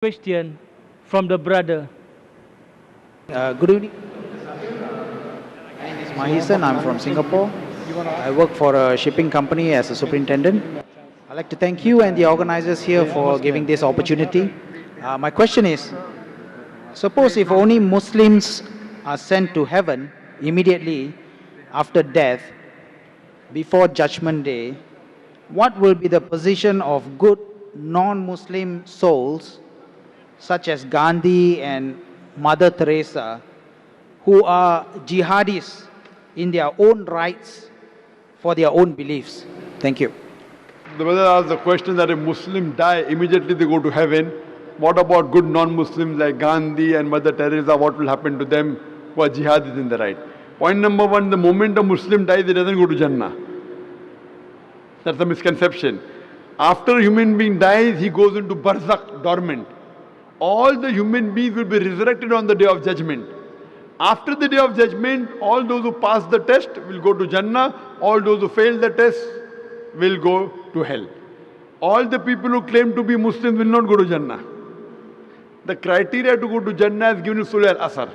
question from the brother. Good evening. My name is Mahisan. I'm from Singapore. I work for a shipping company as a superintendent. I'd like to thank you and the organizers here for giving this opportunity. My question is, suppose if only Muslims are sent to heaven immediately after death, before Judgment Day, what will be the position of good non-Muslim souls such as Gandhi and Mother Teresa, who are jihadis in their own rights for their own beliefs? Thank you. The brother asked the question that if Muslims die, immediately they go to heaven. What about good non-Muslims like Gandhi and Mother Teresa? What will happen to them who are jihadis in the right? Point number one, the moment a Muslim dies, he doesn't go to Jannah. That's a misconception. After a human being dies, he goes into barzakh, dormant. All the human beings will be resurrected on the day of judgment. After the day of judgment, all those who pass the test will go to Jannah. All those who fail the test will go to hell. All the people who claim to be Muslims will not go to Jannah. The criteria to go to Jannah is given in Surah Al-Asr.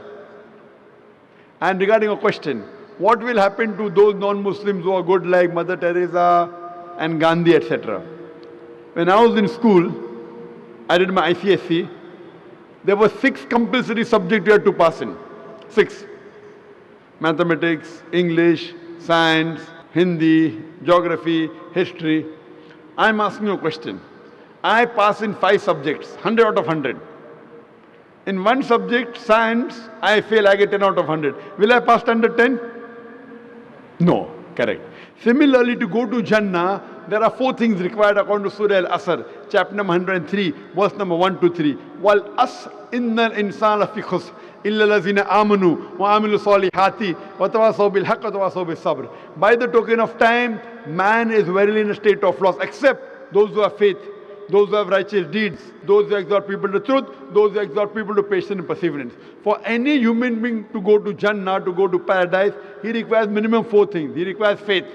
And regarding a question, what will happen to those non-Muslims who are good like Mother Teresa and Gandhi, etc.? When I was in school, I did my ICSE. There were 6 compulsory subjects you had to pass in. 6. Mathematics, English, science, Hindi, geography, history. I'm asking you a question. I pass in 5 subjects, 100 out of 100. In one subject, science, I fail, I get 10 out of 100. Will I pass under 10? No, correct. Similarly, to go to Jannah, there are 4 things required according to Surah Al-Asr, chapter number 103, verse number 1 to 3. Wal as innal insana fi khusr illa allazina amanu wa amilu salihati wa tawasaw bil haqq wa tawasaw bis sabr. By the token of time, man is verily in a state of loss, except those who have faith, those who have righteous deeds, those who exhort people to truth, those who exhort people to patience and perseverance. For any human being to go to Jannah, to go to paradise, he requires minimum 4 things. He requires faith.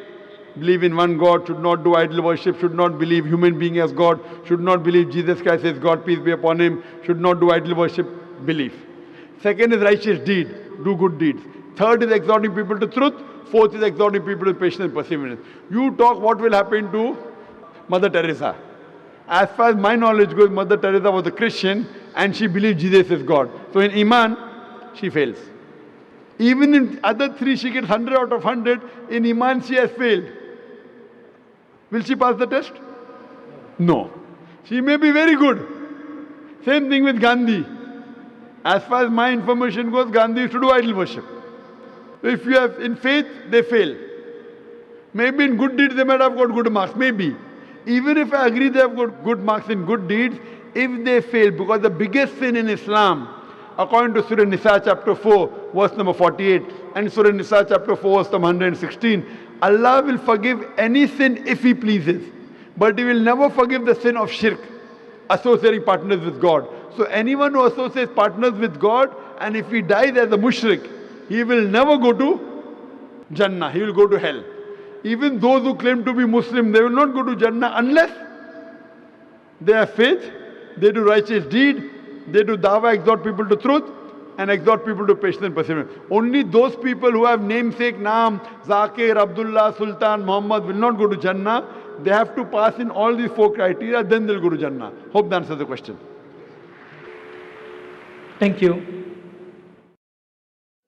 Believe in one God, should not do idol worship, should not believe human being as God, should not believe Jesus Christ as God, peace be upon him, should not do idol worship, belief. Second is righteous deed, do good deeds. Third is exhorting people to truth. Fourth is exhorting people to patience and perseverance. You talk what will happen to Mother Teresa. As far as my knowledge goes, Mother Teresa was a Christian and she believed Jesus is God. So in Iman, she fails. Even in other 3, she gets 100 out of 100. In Iman, she has failed. Will she pass the test? No. She may be very good. Same thing with Gandhi. As far as my information goes, Gandhi used to do idol worship. If you have in faith, they fail. Maybe in good deeds, they might have got good marks. Maybe. Even if I agree they have got good marks in good deeds, if they fail, because the biggest sin in Islam, according to Surah Nisa chapter 4, verse number 48, and Surah Nisa chapter 4, verse number 116, Allah will forgive any sin if He pleases. But He will never forgive the sin of shirk, associating partners with God. So anyone who associates partners with God, and if he dies as a mushrik, he will never go to Jannah, he will go to hell. Even those who claim to be Muslim, they will not go to Jannah unless they have faith, they do righteous deed, they do dawah, exhort people to truth, and exhort people to patience and perseverance. Only those people who have namesake, Naam, Zakir, Abdullah, Sultan, Muhammad will not go to Jannah. They have to pass in all these 4 criteria, then they'll go to Jannah. Hope that answers the question. Thank you.